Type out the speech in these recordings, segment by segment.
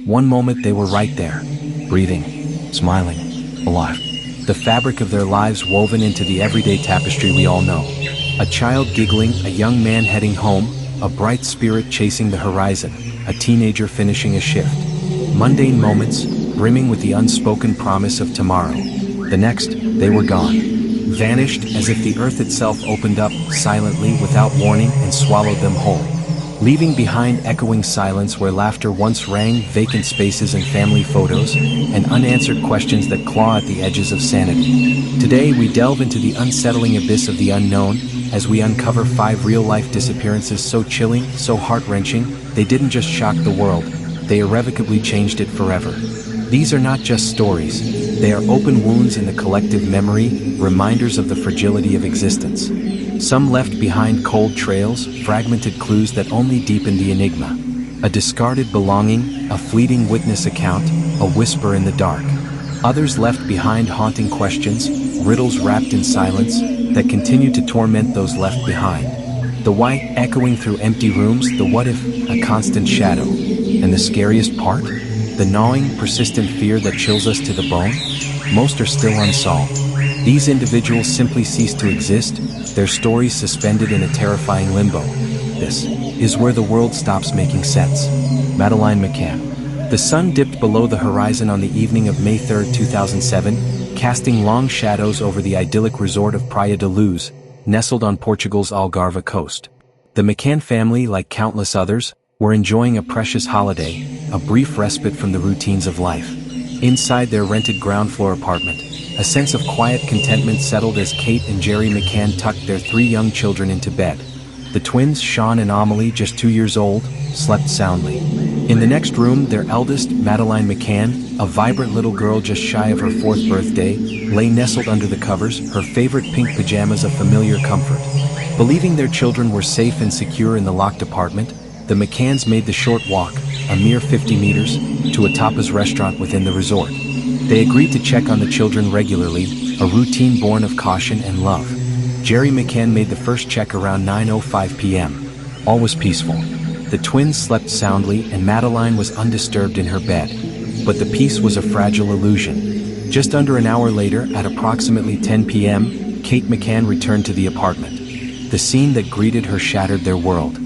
One moment they were right there, breathing, smiling, alive. The fabric of their lives woven into the everyday tapestry we all know. A child giggling, a young man heading home, a bright spirit chasing the horizon, a teenager finishing a shift. Mundane moments, brimming with the unspoken promise of tomorrow. The next, they were gone. Vanished as if the earth itself opened up silently without warning and swallowed them whole. Leaving behind echoing silence where laughter once rang, vacant spaces and family photos, and unanswered questions that claw at the edges of sanity. Today we delve into the unsettling abyss of the unknown, as we uncover 5 real-life disappearances so chilling, so heart-wrenching, they didn't just shock the world, they irrevocably changed it forever. These are not just stories, they are open wounds in the collective memory, reminders of the fragility of existence. Some left behind cold trails, fragmented clues that only deepen the enigma. A discarded belonging, a fleeting witness account, a whisper in the dark. Others left behind haunting questions, riddles wrapped in silence, that continue to torment those left behind. The why echoing through empty rooms, the what if, a constant shadow. And the scariest part? The gnawing, persistent fear that chills us to the bone? Most are still unsolved. These individuals simply cease to exist, their stories suspended in a terrifying limbo. This is where the world stops making sense. Madeleine McCann. The sun dipped below the horizon on the evening of May 3, 2007, casting long shadows over the idyllic resort of Praia da Luz, nestled on Portugal's Algarve coast. The McCann family, like countless others, were enjoying a precious holiday, a brief respite from the routines of life. Inside their rented ground-floor apartment, a sense of quiet contentment settled as Kate and Jerry McCann tucked their 3 young children into bed. The twins, Sean and Amelie, just 2 years old, slept soundly. In the next room, their eldest, Madeleine McCann, a vibrant little girl just shy of her 4th birthday, lay nestled under the covers, her favorite pink pajamas a familiar comfort. Believing their children were safe and secure in the locked apartment, the McCanns made the short walk, a mere 50 meters, to a tapas restaurant within the resort. They agreed to check on the children regularly, a routine born of caution and love. Jerry McCann made the first check around 9:05 p.m. All was peaceful. The twins slept soundly and Madeleine was undisturbed in her bed. But the peace was a fragile illusion. Just under an hour later, at approximately 10 p.m., Kate McCann returned to the apartment. The scene that greeted her shattered their world.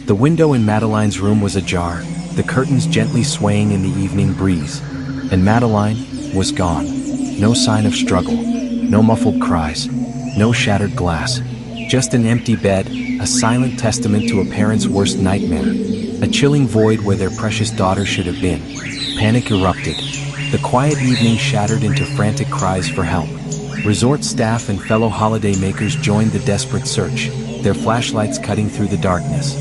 The window in Madeleine's room was ajar, the curtains gently swaying in the evening breeze. And Madeleine was gone. No sign of struggle, no muffled cries, no shattered glass. Just an empty bed, a silent testament to a parent's worst nightmare. A chilling void where their precious daughter should have been. Panic erupted. The quiet evening shattered into frantic cries for help. Resort staff and fellow holidaymakers joined the desperate search, their flashlights cutting through the darkness.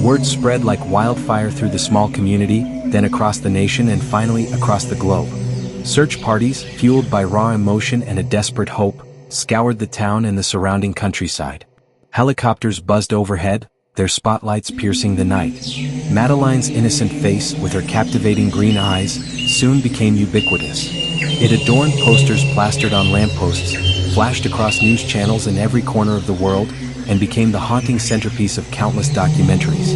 Word spread like wildfire through the small community, then across the nation and finally across the globe. Search parties, fueled by raw emotion and a desperate hope, scoured the town and the surrounding countryside. Helicopters buzzed overhead, their spotlights piercing the night. Madeleine's innocent face, with her captivating green eyes, soon became ubiquitous. It adorned posters plastered on lampposts, flashed across news channels in every corner of the world, and became the haunting centerpiece of countless documentaries.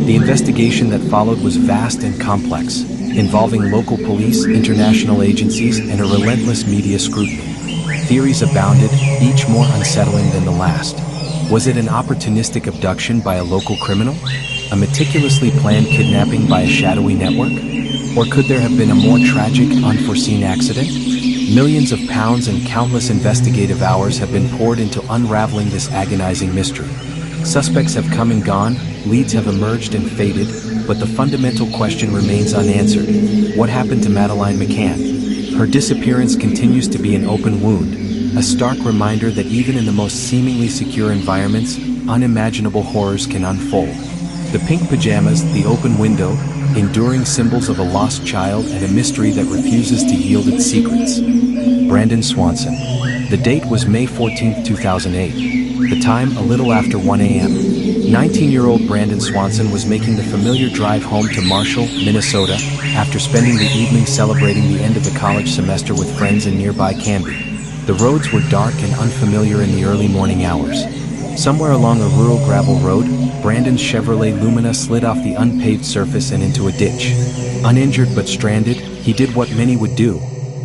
The investigation that followed was vast and complex, involving local police, international agencies, and a relentless media scrutiny. Theories abounded, each more unsettling than the last. Was it an opportunistic abduction by a local criminal? A meticulously planned kidnapping by a shadowy network? Or could there have been a more tragic, unforeseen accident? Millions of pounds and countless investigative hours have been poured into unraveling this agonizing mystery. Suspects have come and gone, leads have emerged and faded, but the fundamental question remains unanswered. What happened to Madeleine McCann? Her disappearance continues to be an open wound, a stark reminder that even in the most seemingly secure environments, unimaginable horrors can unfold. The pink pajamas, the open window, enduring symbols of a lost child and a mystery that refuses to yield its secrets. Brandon Swanson. The date was May 14, 2008. The time, a little after 1 a.m. 19-year-old Brandon Swanson was making the familiar drive home to Marshall, Minnesota, after spending the evening celebrating the end of the college semester with friends in nearby Canby. The roads were dark and unfamiliar in the early morning hours. Somewhere along a rural gravel road, Brandon's Chevrolet Lumina slid off the unpaved surface and into a ditch. Uninjured but stranded, he did what many would do.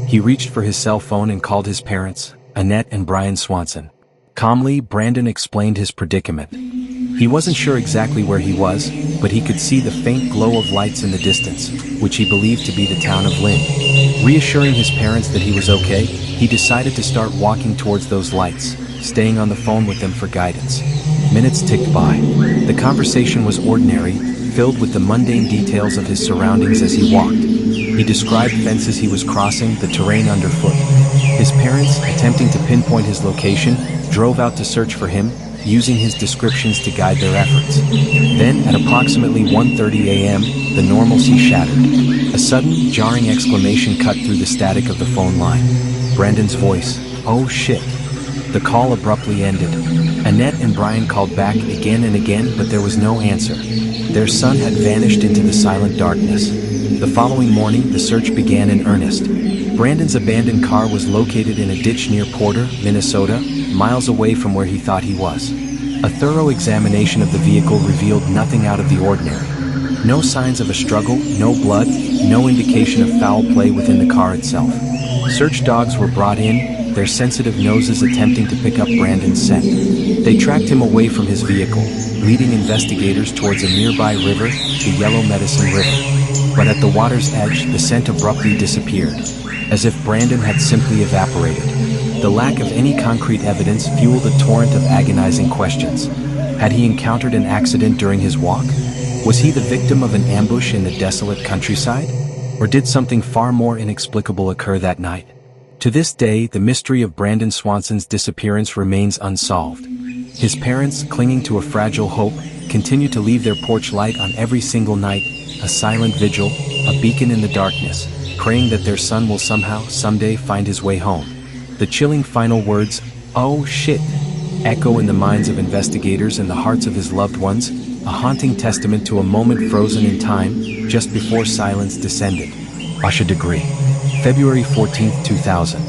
He reached for his cell phone and called his parents, Annette and Brandon Swanson. Calmly, Brandon explained his predicament. He wasn't sure exactly where he was, but he could see the faint glow of lights in the distance, which he believed to be the town of Lynn. Reassuring his parents that he was okay, he decided to start walking towards those lights, staying on the phone with them for guidance. Minutes ticked by. The conversation was ordinary, filled with the mundane details of his surroundings as he walked. He described fences he was crossing, the terrain underfoot. His parents, attempting to pinpoint his location, drove out to search for him, using his descriptions to guide their efforts. Then, at approximately 1:30 a.m., the normalcy shattered. A sudden, jarring exclamation cut through the static of the phone line. Brandon's voice, "Oh shit." The call abruptly ended. Annette and Brian called back again and again, but there was no answer. Their son had vanished into the silent darkness. The following morning, the search began in earnest. Brandon's abandoned car was located in a ditch near Porter, Minnesota, miles away from where he thought he was. A thorough examination of the vehicle revealed nothing out of the ordinary. No signs of a struggle, no blood, no indication of foul play within the car itself. Search dogs were brought in, their sensitive noses attempting to pick up Brandon's scent. They tracked him away from his vehicle, leading investigators towards a nearby river, the Yellow Medicine River. But at the water's edge, the scent abruptly disappeared, as if Brandon had simply evaporated. The lack of any concrete evidence fueled a torrent of agonizing questions. Had he encountered an accident during his walk? Was he the victim of an ambush in the desolate countryside? Or did something far more inexplicable occur that night? To this day, the mystery of Brandon Swanson's disappearance remains unsolved. His parents, clinging to a fragile hope, continue to leave their porch light on every single night, a silent vigil, a beacon in the darkness, praying that their son will someday find his way home. The chilling final words, "Oh shit," echo in the minds of investigators and the hearts of his loved ones, a haunting testament to a moment frozen in time, just before silence descended. Asha Degree. February 14, 2000.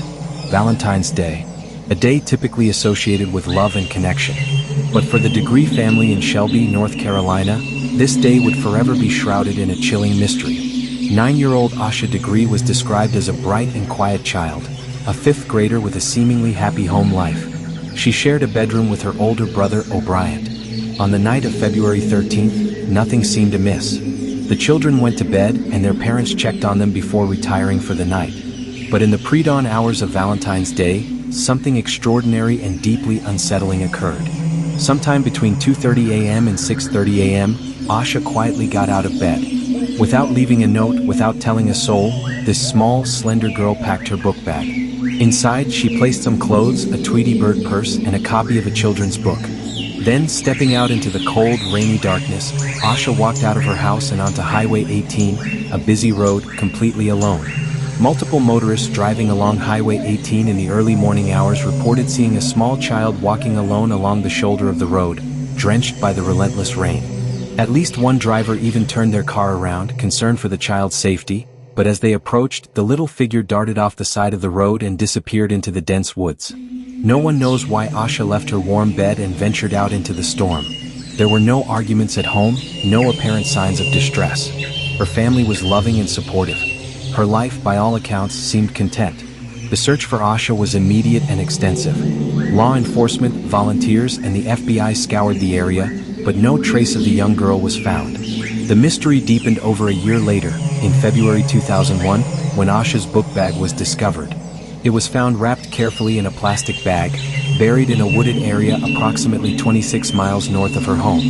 Valentine's Day. A day typically associated with love and connection. But for the Degree family in Shelby, North Carolina, this day would forever be shrouded in a chilling mystery. 9-year-old Asha Degree was described as a bright and quiet child, a fifth grader with a seemingly happy home life. She shared a bedroom with her older brother, O'Brien. On the night of February 13th, nothing seemed amiss. The children went to bed and their parents checked on them before retiring for the night. But in the pre-dawn hours of Valentine's Day, something extraordinary and deeply unsettling occurred. Sometime between 2:30 a.m. and 6:30 a.m., Asha quietly got out of bed. Without leaving a note, without telling a soul, this small, slender girl packed her book bag. Inside, she placed some clothes, a Tweety Bird purse, and a copy of a children's book. Then, stepping out into the cold, rainy darkness, Asha walked out of her house and onto Highway 18, a busy road, completely alone. Multiple motorists driving along Highway 18 in the early morning hours reported seeing a small child walking alone along the shoulder of the road, drenched by the relentless rain. At least one driver even turned their car around, concerned for the child's safety, but as they approached, the little figure darted off the side of the road and disappeared into the dense woods. No one knows why Asha left her warm bed and ventured out into the storm. There were no arguments at home, no apparent signs of distress. Her family was loving and supportive. Her life, by all accounts, seemed content. The search for Asha was immediate and extensive. Law enforcement, volunteers, and the FBI scoured the area, but no trace of the young girl was found. The mystery deepened over a year later, in February 2001, when Asha's book bag was discovered. It was found wrapped carefully in a plastic bag, buried in a wooded area approximately 26 miles north of her home.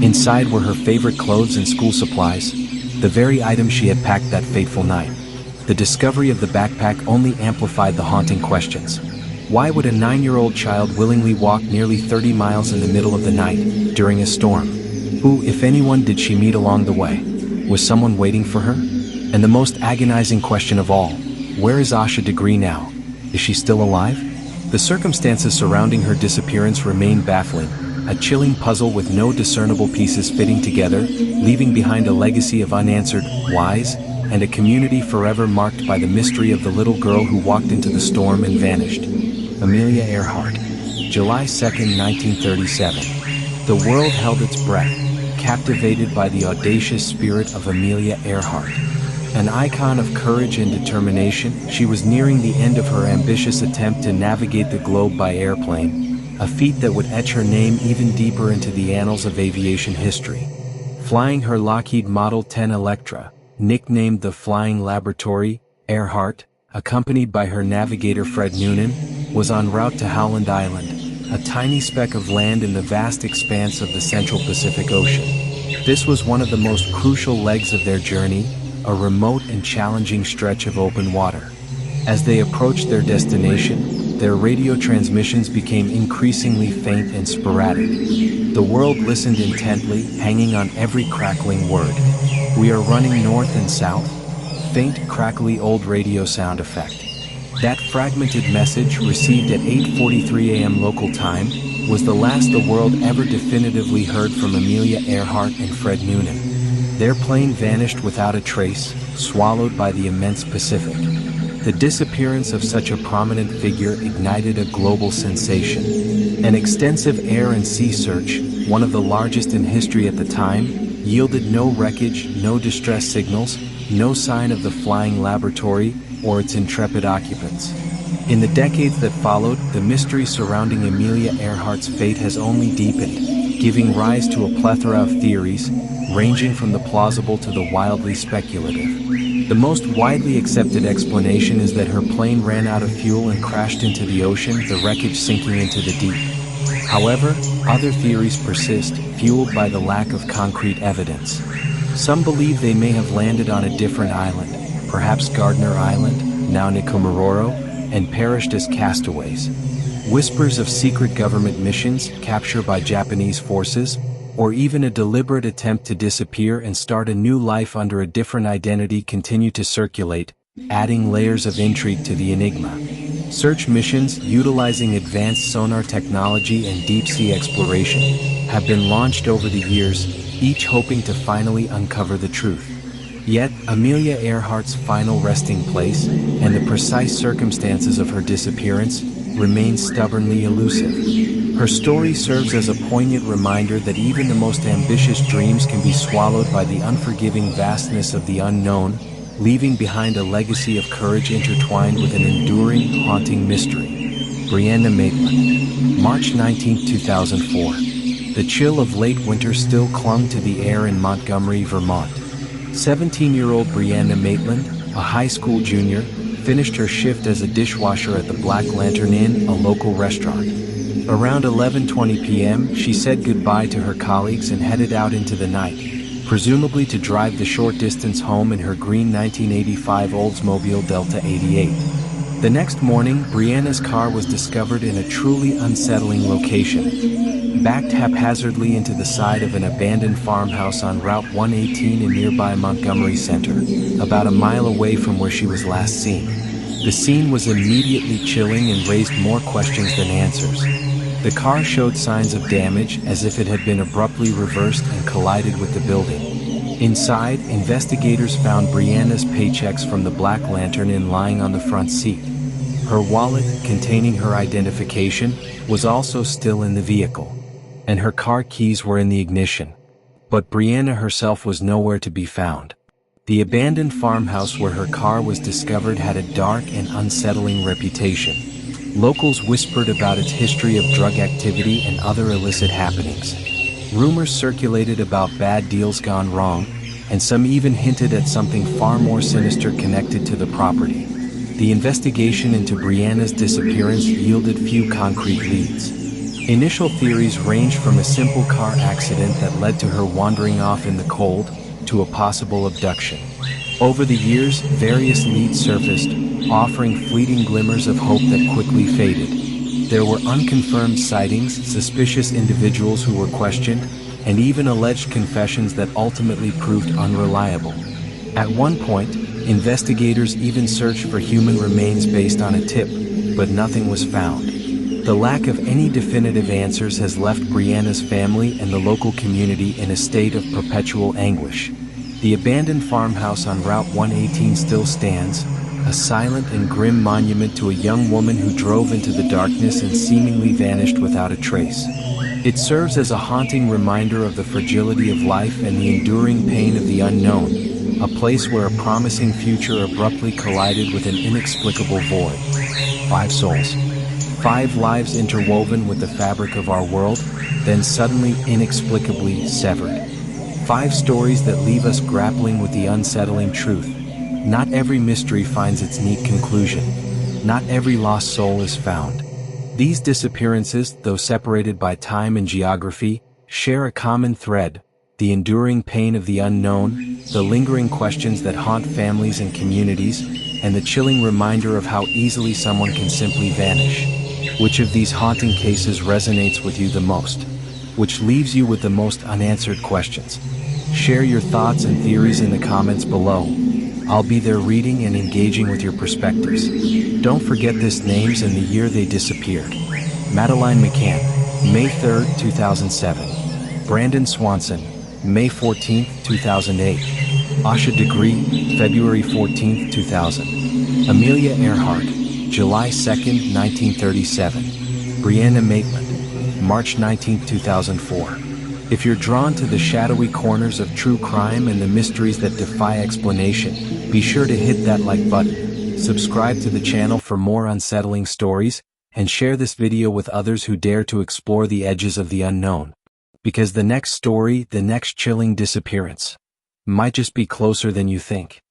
Inside were her favorite clothes and school supplies, the very items she had packed that fateful night. The discovery of the backpack only amplified the haunting questions. Why would a 9-year-old child willingly walk nearly 30 miles in the middle of the night, during a storm? Who, if anyone, did she meet along the way? Was someone waiting for her? And the most agonizing question of all, where is Asha Degree now? Is she still alive? The circumstances surrounding her disappearance remain baffling, a chilling puzzle with no discernible pieces fitting together, leaving behind a legacy of unanswered whys, and a community forever marked by the mystery of the little girl who walked into the storm and vanished. Amelia Earhart. July 2, 1937. The world held its breath, captivated by the audacious spirit of Amelia Earhart. An icon of courage and determination, she was nearing the end of her ambitious attempt to navigate the globe by airplane, a feat that would etch her name even deeper into the annals of aviation history. Flying her Lockheed Model 10 Electra, nicknamed the Flying Laboratory, Earhart, accompanied by her navigator Fred Noonan, was en route to Howland Island, a tiny speck of land in the vast expanse of the Central Pacific Ocean. This was one of the most crucial legs of their journey, a remote and challenging stretch of open water. As they approached their destination, their radio transmissions became increasingly faint and sporadic. The world listened intently, hanging on every crackling word. "We are running north and south." Faint, crackly old radio sound effect. That fragmented message, received at 8:43 a.m. local time, was the last the world ever definitively heard from Amelia Earhart and Fred Noonan. Their plane vanished without a trace, swallowed by the immense Pacific. The disappearance of such a prominent figure ignited a global sensation. An extensive air and sea search, one of the largest in history at the time, yielded no wreckage, no distress signals, no sign of the Flying Laboratory or its intrepid occupants. In the decades that followed, the mystery surrounding Amelia Earhart's fate has only deepened, giving rise to a plethora of theories, ranging from the plausible to the wildly speculative. The most widely accepted explanation is that her plane ran out of fuel and crashed into the ocean, the wreckage sinking into the deep. However, other theories persist, fueled by the lack of concrete evidence. Some believe they may have landed on a different island, perhaps Gardner Island, now Nikomaroro, and perished as castaways. Whispers of secret government missions, capture by Japanese forces, or even a deliberate attempt to disappear and start a new life under a different identity continue to circulate, adding layers of intrigue to the enigma. Search missions, utilizing advanced sonar technology and deep-sea exploration, have been launched over the years, each hoping to finally uncover the truth. Yet, Amelia Earhart's final resting place, and the precise circumstances of her disappearance, remain stubbornly elusive. Her story serves as a poignant reminder that even the most ambitious dreams can be swallowed by the unforgiving vastness of the unknown, leaving behind a legacy of courage intertwined with an enduring, haunting mystery. Brianna Maitland. March 19, 2004. The chill of late winter still clung to the air in Montgomery, Vermont. 17-year-old Brianna Maitland, a high school junior, finished her shift as a dishwasher at the Black Lantern Inn, a local restaurant. Around 11:20 p.m., she said goodbye to her colleagues and headed out into the night, presumably to drive the short distance home in her green 1985 Oldsmobile Delta 88. The next morning, Brianna's car was discovered in a truly unsettling location. Backed haphazardly into the side of an abandoned farmhouse on Route 118 in nearby Montgomery Center, about a mile away from where she was last seen. The scene was immediately chilling and raised more questions than answers. The car showed signs of damage, as if it had been abruptly reversed and collided with the building. Inside, investigators found Brianna's paychecks from the Black Lantern Inn lying on the front seat. Her wallet, containing her identification, was also still in the vehicle, and her car keys were in the ignition. But Brianna herself was nowhere to be found. The abandoned farmhouse where her car was discovered had a dark and unsettling reputation. Locals whispered about its history of drug activity and other illicit happenings. Rumors circulated about bad deals gone wrong, and some even hinted at something far more sinister connected to the property. The investigation into Brianna's disappearance yielded few concrete leads. Initial theories ranged from a simple car accident that led to her wandering off in the cold, to a possible abduction. Over the years, various leads surfaced, offering fleeting glimmers of hope that quickly faded. There were unconfirmed sightings, suspicious individuals who were questioned, and even alleged confessions that ultimately proved unreliable. At one point, investigators even searched for human remains based on a tip, but nothing was found. The lack of any definitive answers has left Brianna's family and the local community in a state of perpetual anguish. The abandoned farmhouse on Route 118 still stands, a silent and grim monument to a young woman who drove into the darkness and seemingly vanished without a trace. It serves as a haunting reminder of the fragility of life and the enduring pain of the unknown, a place where a promising future abruptly collided with an inexplicable void. 5 souls. 5 lives interwoven with the fabric of our world, then suddenly inexplicably severed. 5 stories that leave us grappling with the unsettling truth. Not every mystery finds its neat conclusion. Not every lost soul is found. These disappearances, though separated by time and geography, share a common thread: the enduring pain of the unknown, the lingering questions that haunt families and communities, and the chilling reminder of how easily someone can simply vanish. Which of these haunting cases resonates with you the most? Which leaves you with the most unanswered questions? Share your thoughts and theories in the comments below. I'll be there reading and engaging with your perspectives. Don't forget these names and the year they disappeared. Madeleine McCann, May 3, 2007. Brandon Swanson, May 14, 2008. Asha Degree, February 14, 2000. Amelia Earhart, July 2, 1937. Brianna Maitland, March 19, 2004. If you're drawn to the shadowy corners of true crime and the mysteries that defy explanation, be sure to hit that like button, subscribe to the channel for more unsettling stories, and share this video with others who dare to explore the edges of the unknown. Because the next story, the next chilling disappearance, might just be closer than you think.